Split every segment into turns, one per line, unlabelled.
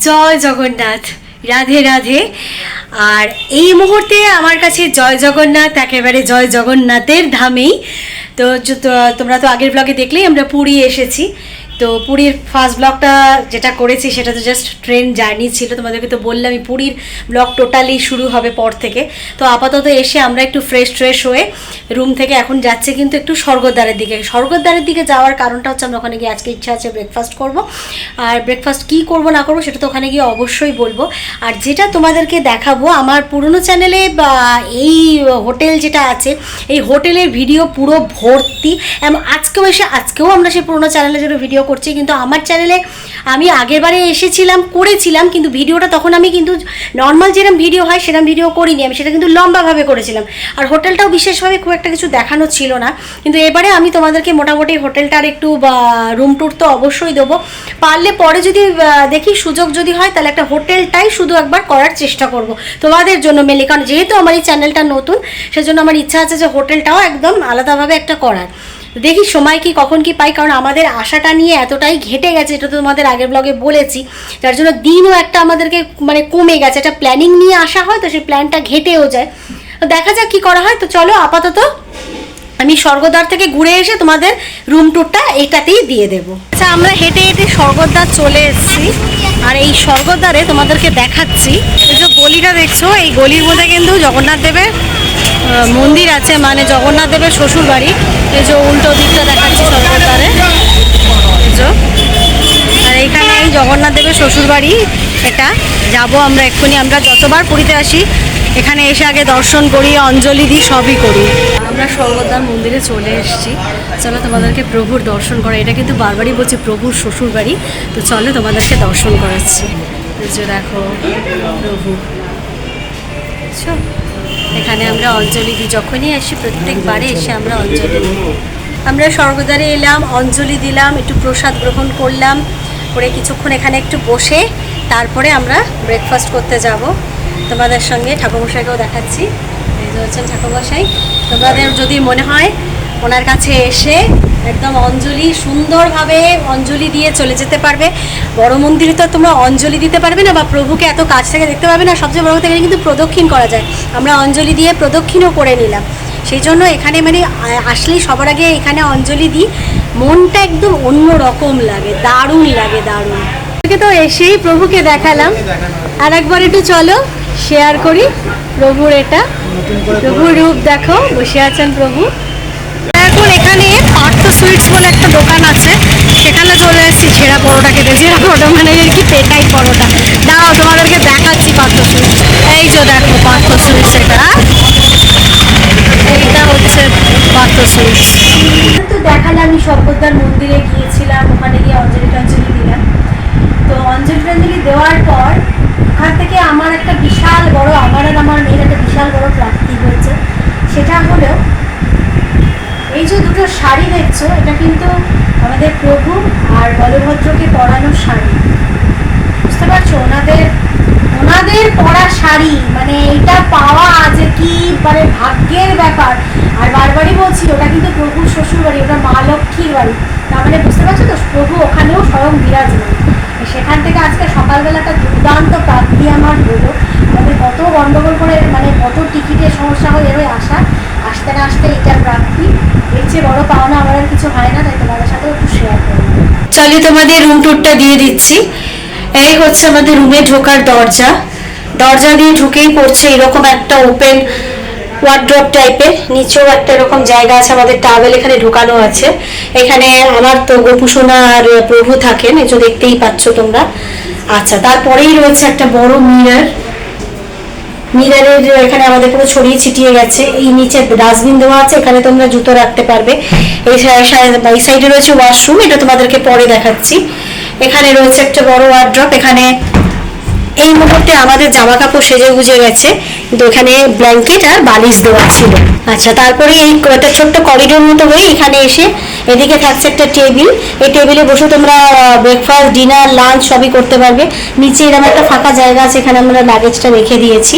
জয় জগন্নাথ, রাধে রাধে। আর এই মুহূর্তে আমার কাছে জয় জগন্নাথ, একেবারে জয় জগন্নাথের ধামেই। তো তোমরা তো আগের ব্লগে দেখলেই আমরা পুরী এসেছি। তো পুরীর ফার্স্ট ব্লগটা যেটা করেছি সেটা তো জাস্ট ট্রেন জার্নি ছিল, তোমাদেরকে তো বললামই। পুরীর ব্লগ টোটালি শুরু হবে পর থেকে। তো আপাতত এসে আমরা একটু ফ্রেশ হয়ে রুম থেকে এখন যাচ্ছে কিন্তু একটু স্বর্গদ্বারের দিকে যাওয়ার কারণটা হচ্ছে আমরা ওখানে গিয়ে আজকে ইচ্ছা আছে ব্রেকফাস্ট করব। আর ব্রেকফাস্ট কী করবো না করবো সেটা তো ওখানে গিয়ে অবশ্যই বলবো। আর যেটা তোমাদেরকে দেখাবো, আমার পুরনো চ্যানেলে এই হোটেল যেটা আছে এই হোটেলের ভিডিও পুরো ভর্তি। আজকেও আমরা সেই পুরনো চ্যানেলে যেটা ভিডিও করছি, কিন্তু আমার চ্যানেলে আমি আগেরবারে করেছিলাম কিন্তু ভিডিওটা তখন আমি কিন্তু নর্মাল যেরকম ভিডিও হয় সেরকম ভিডিও করিনি, আমি সেটা কিন্তু লম্বাভাবে করেছিলাম। আর হোটেলটাও বিশেষভাবে খুব একটা কিছু দেখানো ছিল না। কিন্তু এবারে আমি তোমাদেরকে মোটামুটি হোটেলটার একটু রুম ট্যুর তো অবশ্যই দেবো। পারলে পরে যদি দেখি সুযোগ যদি হয় তাহলে একটা হোটেলটাই শুধু একবার করার চেষ্টা করব তোমাদের জন্য মেলে, কারণ যেহেতু আমার এই চ্যানেলটা নতুন সেজন্য আমার ইচ্ছা আছে যে হোটেলটাও একদম আলাদাভাবে একটা করার। দেখি সময় কি কখন কি পাই, কারণ আমাদের আশাটা নিয়ে এতটাই ঘেটে গেছে, এটা তো তোমাদের আগের ব্লগে বলেছি, যার জন্য দিনও একটা আমাদেরকে কমে গেছে। একটা প্ল্যানিং নিয়ে আসা হয় তো সেই প্ল্যানটা ঘেটেও যায়। তো দেখা যাক কি করা হয়। তো চলো আপাতত আমি স্বর্গদ্বার থেকে ঘুরে এসে তোমাদের রুম ট্যুরটা এইটাতেই দিয়ে দেবো। আচ্ছা, আমরা হেঁটে স্বর্গদ্বার চলে এসেছি। আর এই স্বর্গদ্বারে তোমাদেরকে দেখাচ্ছি, এই যে গলিটা দেখছো, এই গলির মধ্যে কিন্তু জগন্নাথ দেবের মন্দির আছে, মানে জগন্নাথ দেবের শ্বশুর বাড়ি। এই যে উল্টো দিকটা দেখাচ্ছি স্বর্গদ্বারে, আর এইখানে এই জগন্নাথ দেবের শ্বশুর বাড়ি। এটা যাব আমরা এক্ষুনি। আমরা যতবার পুরীতে আসি এখানে এসে আগে দর্শন করি, অঞ্জলি দিই, সবই করি। আমরা স্বর্গদ্বার মন্দিরে চলে এসেছি। চলো তোমাদেরকে প্রভুর দর্শন করা। এটা কিন্তু বারবারই বলছি প্রভুর শ্বশুর বাড়ি। তো চলো তোমাদেরকে দর্শন করাচ্ছি। যে দেখো প্রভু, এখানে আমরা অঞ্জলি দিই, যখনই আসি প্রত্যেকবারে এসে আমরা অঞ্জলি দিই। আমরা স্বর্গদ্বারে এলাম, অঞ্জলি দিলাম, একটু প্রসাদ গ্রহণ করলাম, করে কিছুক্ষণ এখানে একটু বসে তারপরে আমরা ব্রেকফাস্ট করতে যাব। তোমাদের সঙ্গে ঠাকুরমশাইকেও দেখাচ্ছি, এই যে হচ্ছেন ঠাকুরমশাই। তোমাদের যদি মনে হয় ওনার কাছে এসে একদম অঞ্জলি সুন্দরভাবে অঞ্জলি দিয়ে চলে যেতে পারবে। বড় মন্দিরে তো তোমরা অঞ্জলি দিতে পারবে না বা প্রভুকে এত কাছ থেকে দেখতে পারবে না, সবচেয়ে বড় থেকে কিন্তু প্রদক্ষিণ করা যায়। আমরা অঞ্জলি দিয়ে প্রদক্ষিণও করে নিলাম। সেই জন্য এখানে আসলেই সবার আগে এখানে অঞ্জলি দিই, মনটা একদম অন্য রকম লাগে, দারুণ লাগে, দারুণ। তো এসেই প্রভুকে দেখালাম, আর একবার একটু চলো শেয়ার করি প্রভুর। এটা প্রভুর রূপ দেখো, বসে আছেন প্রভু। এখন এখানে পার্থ সুইটস বলে একটা দোকান আছে, সেখানে চলে এসেছি ঝেড়া পরোটা খেতে। ঝেড়া পরোটা মানে আর কি পেটাই পরোটা। দাঁড়াও তোমাদেরকে দেখাচ্ছি পার্থ সুইটস। এই যে দেখো পার্থ সুইটস, এইটা হচ্ছে পার্থ সুইটস। তো দেখালাম আমি স্বর্গদ্বার মন্দিরে গিয়েছিলাম, ওখানে গিয়ে অঞ্জলি টঞ্জলি দিলাম। তো অঞ্জলি টঞ্জলি দেওয়ার পর ওখান থেকে আমার একটা বিশাল বড়, আমার আর আমার মেয়ের একটা বিশাল বড় প্রাপ্তি হয়েছে। সেটা হলো এই যে দুটো শাড়ি দেখছো, এটা কিন্তু আমাদের প্রভু আর বলভদ্রকে পরানো শাড়ি। বুঝতে পারছো, ওনাদের পরা শাড়ি, মানে এটা পাওয়া যে কি ভাগ্যের ব্যাপার। আর বারবারই বলছি ওটা কিন্তু প্রভুর শ্বশুর বাড়ি, ওটা মা লক্ষ্মীর বাড়ি। তার মানে বুঝতে পারছো তো, প্রভু ওখানেও স্বয়ং বিরাজমান। সেখান থেকে আজকে সকালবেলাটা দুর্দান্ত প্রাপ্তি আমার হলো। আমাদের কত গন্ডগোল করে, কত টিকিটের সমস্যা হয়ে আসতে না আসতে এটার প্রাপ্তি। এর চেয়ে বড় পাওনা আমার আর কিছু হয় না, তাই তোমাদের সাথেও একটু শেয়ার করবো। চলো তোমাদের রুম ট্যুরটা দিয়ে দিচ্ছি। এই হচ্ছে আমাদের রুমে ঢোকার দরজা দিয়ে ঢুকেই পড়ছে এরকম একটা ওপেন ওয়ার্ড্রপ টাইপের, নিচেও একটা এরকম জায়গা আছে, আমাদের টাওয়েল এখানে ঢোকানো আছে। এখানে আমার তো গোপুসোনা আর প্রভু থাকেন, এই যে দেখতেই পাচ্ছ তোমরা। আচ্ছা, তারপরেই রয়েছে একটা বড় মিরারের এখানে আমাদের পুরো ছড়িয়ে ছিটিয়ে গেছে। এই নিচে ডাস্টবিন দেওয়া আছে, এখানে তোমরা জুতো রাখতে পারবে। এই সাইডে রয়েছে ওয়াশরুম, এটা তোমাদেরকে পরে দেখাচ্ছি। এখানে রয়েছে একটা বড় ওয়ার্ড্রপ। এখানে এই মুহূর্তে আমাদের জামা কাপড় সেজে গুজে গেছে, কিন্তু এখানে ব্ল্যাঙ্কেট আর বালিশ দেওয়া ছিল। আচ্ছা, তারপরে এই একটা ছোট্ট করিডোর মতো হয়ে এখানে এসে এদিকে থাকছে একটা টেবিল। এই টেবিলে বসে তোমরা ব্রেকফাস্ট, ডিনার, লাঞ্চ সবই করতে পারবে। নিচে এরকম একটা ফাঁকা জায়গা আছে, এখানে আমরা লাগেজটা রেখে দিয়েছি।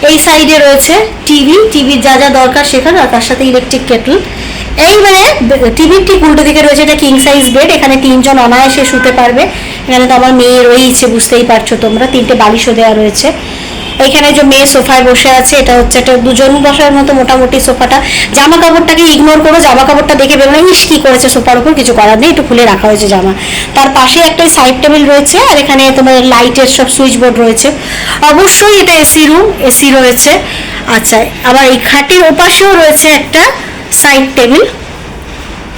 এই সাইডে রয়েছে টিভির যা যা দরকার সেখানে, আর তার সাথে ইলেকট্রিক কেটল। এই মানে টিভির ঠিক উল্টো দিকে রয়েছে এটা কিং সাইজ বেড, এখানে 3 জন অনায়াসে শুতে পারবে। এখানে তো আমার মেয়ে রয়েছে, বুঝতেই পারছো তোমরা, 3টে বালিশও দেওয়া রয়েছে। এখানে যে মেয়ে সোফায় বসে আছে, এটা হচ্ছে একটা 2 জন বসার মতো মোটামুটি সোফাটা। জামা কাপড়টাকে ইগনোর করো, জামা কাপড়টা দেখে বেরোনো ইস কি করেছে সোফার উপর, কিছু করার নেই, একটু খুলে রাখা হয়েছে জামা। তার পাশে একটা সাইড টেবিল রয়েছে, আর এখানে তোমার লাইটের সব সুইচ বোর্ড রয়েছে। অবশ্যই এটা এসি রুম, এসি রয়েছে। আচ্ছা, আবার এই খাটের ওপাশেও রয়েছে একটা সাইড টেবিল,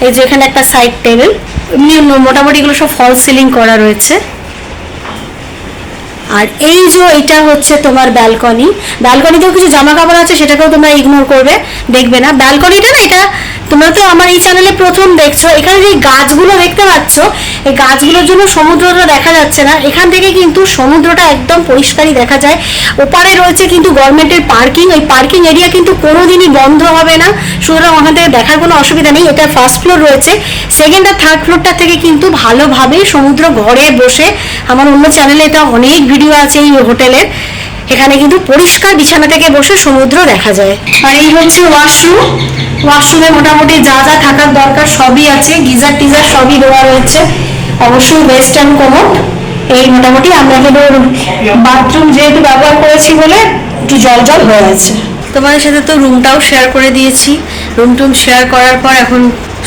এই যে এখানে একটা সাইড টেবিল। এমনি মোটামুটি এগুলো সব ফল সিলিং করা রয়েছে। আর এই যে এটা হচ্ছে তোমার ব্যালকনি, ব্যালকনিতেও কিছু জামা কাপড় আছে, সেটাকেও তোমরা ইগনোর করবে, দেখবে না। ব্যালকনিটা না, এটা তোমরা তো আমার এই চ্যানেলে প্রথম দেখছো, এখানে যে গাছগুলো দেখতে পাচ্ছ, এই গাছগুলোর জন্য সমুদ্রটা দেখা যাচ্ছে না। এখান থেকে কিন্তু সমুদ্রটা একদম পরিষ্কারই দেখা যায়। ওপারে রয়েছে কিন্তু গভর্নমেন্টের পার্কিং, ওই পার্কিং এরিয়া কিন্তু কোনোদিনই বন্ধ হবে না, সুতরাং ওখান থেকে দেখার কোনো অসুবিধা নেই। এটা ফার্স্ট ফ্লোর রয়েছে, সেকেন্ড আর থার্ড ফ্লোরটা থেকে কিন্তু ভালোভাবে সমুদ্র ঘরে বসে, আমার অন্য চ্যানেলে এটা অনেক ভিডিও আছে এই হোটেলের, এখানে কিন্তু পরিষ্কার বিছানা থেকে বসে সমুদ্র দেখা যায়। আর এই হচ্ছে ওয়াশরুম, ওয়াশরুমে মোটামুটি যা যা থাকার দরকার সবই আছে, গিজার টিজার সবই দেওয়া রয়েছে, অবশ্যই ওয়েস্টার্ন কোমোড। এই মোটামুটি আমরা কিন্তু বাথরুম যেহেতু ব্যবহার করেছি বলে একটু জল জল হয়ে আছে। তোমাদের সাথে তো রুমটাও শেয়ার করে দিয়েছি, রুম টুম শেয়ার করার পর এখন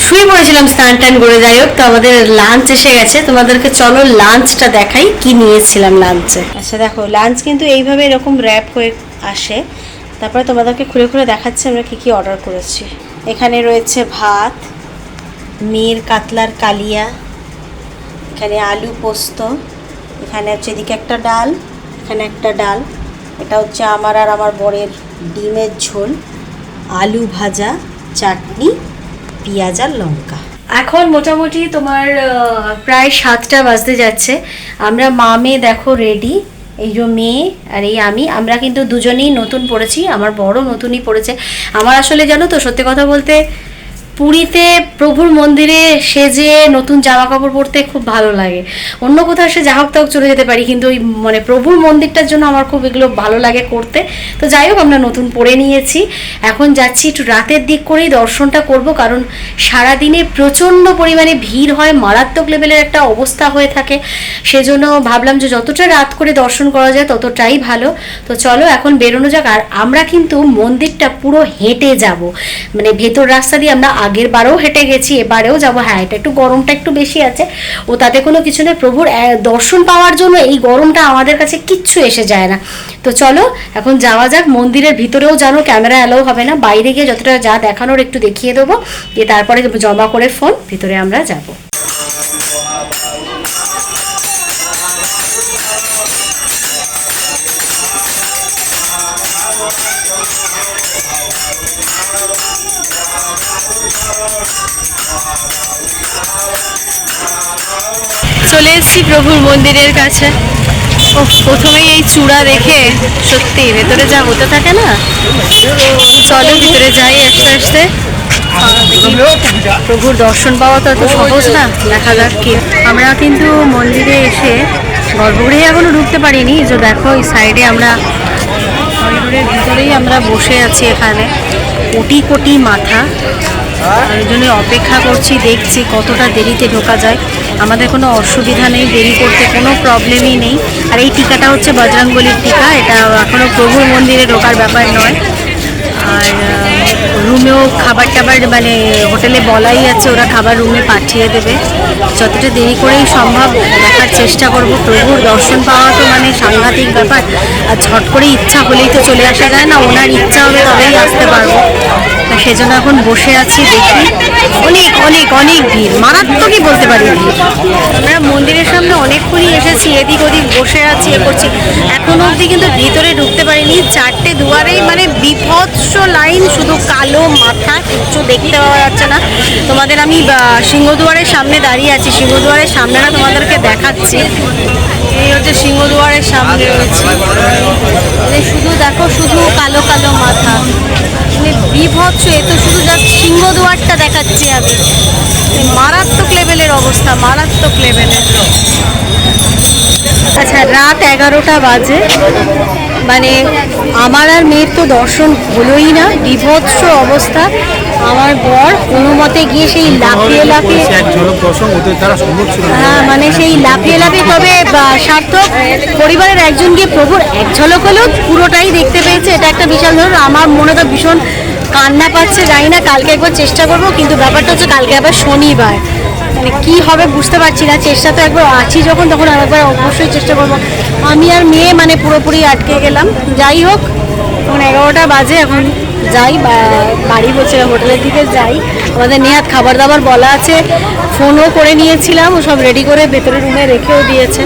শুয়ে পড়েছিলাম স্নান টান করে। যাই হোক, তো আমাদের লাঞ্চ এসে গেছে, তোমাদেরকে চলো লাঞ্চটা দেখাই কি নিয়েছিলাম লাঞ্চে। আচ্ছা দেখো, লাঞ্চ কিন্তু এইভাবে এরকম র্যাপ হয়ে আসে, তারপরে তোমাদেরকে খুলে খুলে দেখাচ্ছি আমরা কি কি অর্ডার করেছি। এখানে রয়েছে ভাত, মেয়ের কাতলার কালিয়া, এখানে আলু পোস্ত, এখানে হচ্ছে এদিকে একটা ডাল, এখানে একটা ডাল, এটা হচ্ছে আমার আর আমার বরের ডিমের ঝোল, আলু ভাজা, চাটনি, পেঁয়াজ আর লঙ্কা। এখন মোটামুটি তোমার প্রায় 7টা বাজতে যাচ্ছে। আমরা মা মেয়ে দেখো রেডি, এই যে মেয়ে আর এই আমরা কিন্তু দুজনেই নতুন পড়েছি, আমার বড় নতুনই পড়েছে। আমার আসলে জানো তো, সত্যি কথা বলতে পুরীতে প্রভুর মন্দিরে সেজে নতুন জামা কাপড় পরতে খুব ভালো লাগে। অন্য কোথাও সে যা হোক তাও চলে যেতে পারি, কিন্তু ওই মানে প্রভুর মন্দিরটার জন্য আমার খুব এগুলো ভালো লাগে করতে। তো যাই হোক, আমরা নতুন পরে নিয়েছি, এখন যাচ্ছি একটু রাতের দিক করেই দর্শনটা করব, কারণ সারাদিনে প্রচণ্ড পরিমাণে ভিড় হয়, মারাত্মক লেভেলের একটা অবস্থা হয়ে থাকে। সেজন্য ভাবলাম যে যতটা রাত করে দর্শন করা যায় ততটাই ভালো। তো চলো এখন বেরোনো যাক। আর আমরা কিন্তু মন্দিরটা পুরো হেঁটে যাব, মানে ভেতর রাস্তা দিয়ে আমরা আগের বারেও হেঁটে গেছি, এবারেও যাবো। হ্যাঁ, এটা একটু গরমটা একটু বেশি আছে, ও তাতে কোনো কিছু নেই, প্রভুর দর্শন পাওয়ার জন্য এই গরমটা আমাদের কাছে কিচ্ছু এসে যায় না। তো চলো এখন যাওয়া যাক। মন্দিরের ভিতরেও জানো ক্যামেরা অ্যালাউ হবে না, বাইরে গিয়ে যতটা যা দেখানোর একটু দেখিয়ে দেবো, দিয়ে তারপরে জমা করে ফোন ভিতরে আমরা যাবো। চলে এসেছি প্রভুর মন্দিরের কাছে। ও প্রথমেই এই চূড়া দেখে সত্যি ভেতরে যা হতে থাকে না, চলো ভিতরে যাই আস্তে আস্তে। প্রভুর দর্শন পাওয়া তো এত সহজ না, দেখা যাক কি। আমরা কিন্তু মন্দিরে এসে গর্ভগৃহে এখনো ঢুকতে পারিনি, যে দেখো এই সাইডে আমরা করিডোরের ভিতরেই আমরা বসে আছি। এখানে কোটি কোটি মাথা, ওই জন্য অপেক্ষা করছি, দেখছি কতটা দেরিতে ঢোকা যায়। আমাদের কোনো অসুবিধা নেই, দেরি করতে কোনো প্রবলেমই নেই। আর এই টিকাটা হচ্ছে বজরংবলীর টিকা, এটা এখনও প্রভুর মন্দিরে ঢোকার ব্যাপার নয়। আর রুমেও খাবার টাবার মানে হোটেলে বলাই আছে, ওরা খাবার রুমে পাঠিয়ে দেবে। যতটা দেরি করেই সম্ভব দেখার চেষ্টা করব। প্রভুর দর্শন পাওয়া তো মানে সাংঘাতিক ব্যাপার, আর ঝট করে ইচ্ছা হলেই তো চলে আসা যায় না, ওনার ইচ্ছা হবে তবেই আসতে পারবো। সেজন্য এখন বসে আছি, দেখি অনেক অনেক অনেক ভিড়, মারাত্মকই বলতে পারি ভিড়। আমরা মন্দিরের সামনে অনেকক্ষণই এসেছি, এদিক ওদিক বসে আছি, এ করছি, এখনো অবধি কিন্তু ভিতরে ঢুকতে পারিনি। 4টে দুয়ারেই মানে বিভৎস লাইন, শুধু কালো মাথা, কিচ্ছু দেখতে পাওয়া যাচ্ছে না। তোমাদের আমি সিংহদুয়ারের সামনে দাঁড়িয়ে আছি, সিংহদুয়ারের সামনেটা তোমাদেরকে দেখাচ্ছি। এই হচ্ছে সিংহদুয়ারের সামনে রয়েছে, শুধু দেখো শুধু কালো কালো মাথা, মানে বিভৎস। এ তো শুধু জাস্ট সিংহদুয়ারটা দেখাচ্ছি আমি, মারাত্মক লেভেলের অবস্থা, মারাত্মক লেভেলের। আচ্ছা, রাত 11টা বাজে, মানে আমার আর মেয়ের তো দর্শন হলোই না, বিভৎস অবস্থা। আমার বর কোনো মতে গিয়ে সেই লাফিয়ে লাফিয়ে হ্যাঁ মানে সেই লাফিয়ে লাফিয়ে তবে সার্থক পরিবারের একজন গিয়ে প্রভুর এক ঝলক হলেও পুরোটাই দেখতে পেয়েছে, এটা একটা বিশাল ধরুন। আমার মনে তো ভীষণ কান্না পাচ্ছে, জানি না কালকে একবার চেষ্টা করবো, কিন্তু ব্যাপারটা হচ্ছে কালকে আবার শনিবার, মানে কী হবে বুঝতে পারছি না। চেষ্টা তো একবার আছি যখন, তখন আরেকবার অবশ্যই চেষ্টা করবো। আমি আর মেয়ে মানে পুরোপুরি আটকে গেলাম। যাই হোক, এখন 11টা বাজে, এখন যাই বাড়ি বলছে হোটেলের দিকে যাই। আমাদের নেহাত খাবার দাবার বলা আছে, ফোনও করে নিয়েছিলাম, ও সব রেডি করে ভেতরে রুমে রেখেও দিয়েছে।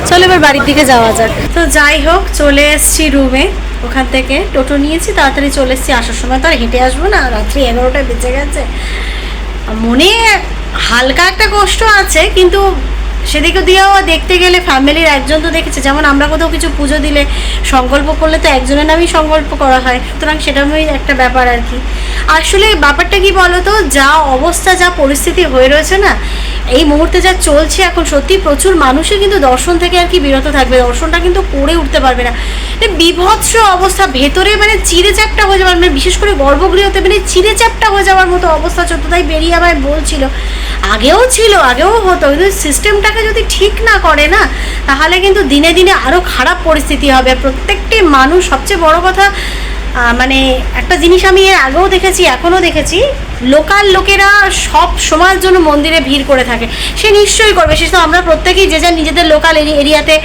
চলো এবার বাড়ির দিকে যাওয়া যাক। তো যাই হোক, চলে এসেছি রুমে, ওখান থেকে টোটো নিয়েছি, তাড়াতাড়ি চলে এসেছি। আসার সময় তো আর হেঁটে আসবো না, রাত্রি 11টা বেজে গেছে। মনে হালকা একটা কষ্ট আছে, কিন্তু সেদিকে দিয়েও দেখতে গেলে ফ্যামিলির একজন তো দেখেছে, যেমন আমরা কোথাও কিছু পুজো দিলে সংকল্প করলে তো একজনের নামেই সংকল্প করা হয়, সুতরাং সেটাই একটা ব্যাপার আর কি। আসলে ব্যাপারটা কি বলো তো, যা অবস্থা যা পরিস্থিতি হয়ে রয়েছে না এই মুহূর্তে, যা চলছে এখন, সত্যি প্রচুর মানুষই কিন্তু দর্শন থেকে আর কি বিরত থাকবে, দর্শনটা কিন্তু করে উঠতে পারবে না। বিভৎস অবস্থা, ভেতরে মানে চিড়ে চ্যাপটা হয়ে যাওয়ার, মানে বিশেষ করে গর্ভগৃহতে মানে চিড়ে চ্যাপটা হয়ে যাওয়ার মতো অবস্থা চলতো। তাই বেরিয়ে আমায় বলছিল, আগেও ছিল, আগেও হতো, কিন্তু সিস্টেমটাকে যদি ঠিক না করে না, তাহলে কিন্তু দিনে দিনে আরও খারাপ পরিস্থিতি হবে। প্রত্যেকটি মানুষ, সবচেয়ে বড় কথা মানে একটা জিনিস আমি এর আগেও দেখেছি, এখনও দেখেছি, লোকাল লোকেরা সব সময়ের জন্য মন্দিরে ভিড় করে থাকে। সে নিশ্চয়ই করবে, সে তো আমরা প্রত্যেকেই যে যার নিজেদের লোকাল এরিয়াতে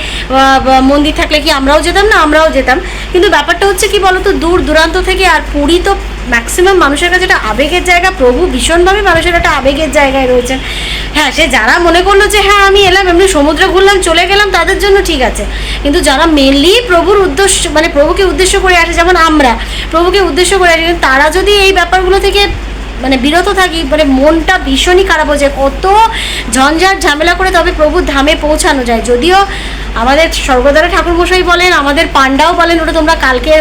মন্দির থাকলে কি আমরাও যেতাম না? আমরাও যেতাম। কিন্তু ব্যাপারটা হচ্ছে কি বলতো, দূর দূরান্ত থেকে, আর পুরী তো ম্যাক্সিমাম মানুষের কাছে একটা আবেগের জায়গা, প্রভু ভীষণভাবে মানুষের একটা আবেগের জায়গায় রয়েছেন। হ্যাঁ, সে যারা মনে করলো যে হ্যাঁ আমি এলাম এমনি সমুদ্রে ঘুরলাম চলে গেলাম, তাদের জন্য ঠিক আছে, কিন্তু যারা মেনলি প্রভুর উদ্দেশ্য মানে প্রভুকে উদ্দেশ্য করে আসে, যেমন আমরা প্রভুকে উদ্দেশ্য করে আসি, তারা যদি এই ব্যাপারগুলো থেকে মানে বিরত থাকি, মানে মনটা ভীষণই খারাপ হয়ে যায়। কত ঝঞ্ঝাট ঝামেলা করে তবে প্রভুর ধামে পৌঁছানো যায়। যদিও আমাদের স্বর্গদ্বারা ঠাকুরমশাই বলেন, আমাদের পান্ডাও বলেন, ওটা তোমরা কালকে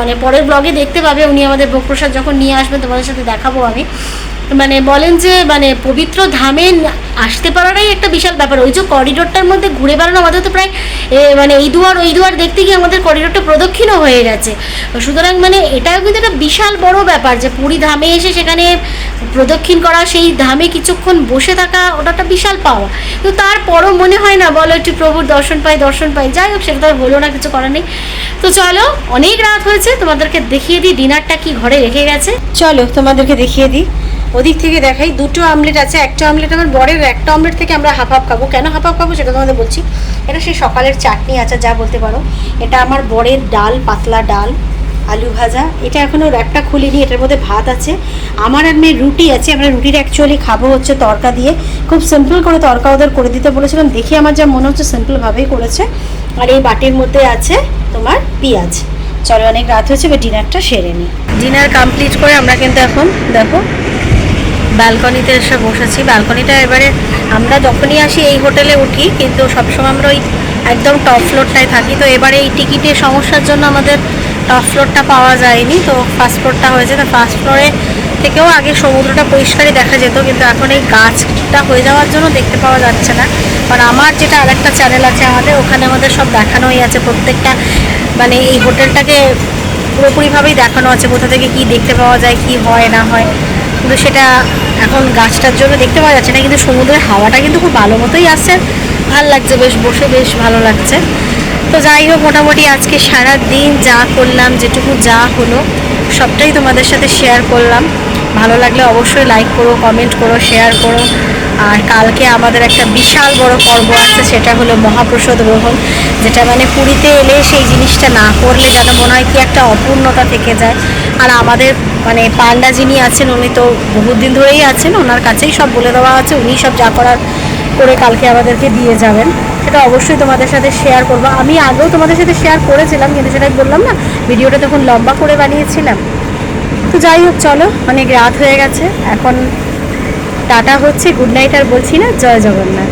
মানে পরের ব্লগে দেখতে পাবে, উনি আমাদের ভোগ প্রসাদ যখন নিয়ে আসবেন তোমাদের সাথে দেখাবো আমি। মানে বলেন যে মানে পবিত্র ধামে আসতে পারাটাই একটা বিশাল ব্যাপার। ওই যে করিডোরটার মধ্যে ঘুরে বেড়ানো, আমাদের তো প্রায় মানে এই দুয়ার ওই দুয়ার দেখতে গিয়ে আমাদের করিডোরটা প্রদক্ষিণও হয়ে গেছে। সুতরাং মানে এটাও কিন্তু একটা বিশাল বড় ব্যাপার যে পুরী ধামে এসে সেখানে প্রদক্ষিণ করা, সেই ধামে কিছুক্ষণ বসে থাকা, ওটা একটা বিশাল পাওয়া। কিন্তু তারপরও মনে হয় না বলো একটু প্রভুর দর্শন পাই দর্শন পাই। যাই হোক, সেটা তো আর হলো না, কিছু করার নেই। তো চলো, অনেক রাত হয়েছে, তোমাদেরকে দেখিয়ে দিই ডিনারটা কি ঘরে রেখে গেছে। চলো তোমাদেরকে দেখিয়ে দিই, ওদিক থেকে দেখাই। 2টো আমলেট আছে, একটা আমলেট আমার বরের, একটা আমলেট থেকে আমরা হাফ হাফ খাবো। কেন হাফ হাফ খাবো সেটা তোমাদের বলছি। এটা সেই সকালের চাটনি আছে যা বলতে পারো। এটা আমার বরের ডাল, পাতলা ডাল, আলু ভাজা। এটা এখনও র্যাপটা খুলিনি, এটার মধ্যে ভাত আছে। আমার আর মেয়ের রুটি আছে, আমরা রুটির অ্যাকচুয়ালি খাবো হচ্ছে তড়কা দিয়ে। খুব সিম্পল করে তড়কা ওদের করে দিতে বলেছিলাম, দেখি আমার যা মনে হচ্ছে সিম্পলভাবেই করেছে। আর এই বাটির মধ্যে আছে তোমার পেঁয়াজ। চলো, অনেক রাত হয়েছে, এবার ডিনারটা সেরে নিই। ডিনার কমপ্লিট করে আমরা কিন্তু এখন দেখো ব্যালকনিতে এসে বসেছি। ব্যালকনিটা এবারে আমরা যখনই আসি এই হোটেলে উঠি, কিন্তু সবসময় আমরা ওই একদম টপ ফ্লোরটায় থাকি। তো এবারে এই টিকিটের সমস্যার জন্য আমাদের টপ ফ্লোরটা পাওয়া যায়নি, তো ফার্স্ট ফ্লোরটা হয়েছে। তো ফার্স্ট ফ্লোরে থেকেও আগে সমুদ্রটা পরিষ্কারই দেখা যেত, কিন্তু এখন এই গাছটা হয়ে যাওয়ার জন্য দেখতে পাওয়া যাচ্ছে না। কারণ আমার যেটা আরেকটা চ্যানেল আছে আমাদের, ওখানে আমাদের সব দেখানোই আছে, প্রত্যেকটা মানে এই হোটেলটাকে পুরোপুরিভাবেই দেখানো আছে, কোথা থেকে কী দেখতে পাওয়া যায়, কী হয় না হয়। কিন্তু সেটা এখন গাছটার জন্য দেখতে পাওয়া যাচ্ছে না, কিন্তু সমুদ্রের হাওয়াটা কিন্তু খুব ভালো মতোই আসছে, ভালো লাগছে, বেশ বসে বেশ ভালো লাগছে। তো যাই হোক, মোটামুটি আজকে সারা দিন যা করলাম, যেটুকু যা হলো সবটাই তোমাদের সাথে শেয়ার করলাম। ভালো লাগলে অবশ্যই লাইক করো, কমেন্ট করো, শেয়ার করো। আর কালকে আমাদের একটা বিশাল বড় পর্ব আছে, সেটা হলো মহাপ্রসাদ গ্রহণ, যেটা মানে পুরীতে এলে সেই জিনিসটা না করলে যেন মনে হয় কি একটা অপূর্ণতা থেকে যায়। আর আমাদের মানে পান্ডা যিনি আছেন, উনি তো বহুত দিন ধরেই আছেন, ওনার কাছেই সব বলে দেওয়া আছে, উনি সব যা করার করে কালকে আমাদেরকে দিয়ে যাবেন। সেটা অবশ্যই তোমাদের সাথে শেয়ার করবো। আমি আগেও তোমাদের সাথে শেয়ার করেছিলাম, কিন্তু সেটাই বললাম না, ভিডিওটা তখন লম্বা করে বানিয়েছিলাম। তো যাই হোক, চলো, অনেক রাত হয়ে গেছে, এখন টাটা হচ্ছে, গুড নাইট আর বলছি না, জয় জগন্নাথ।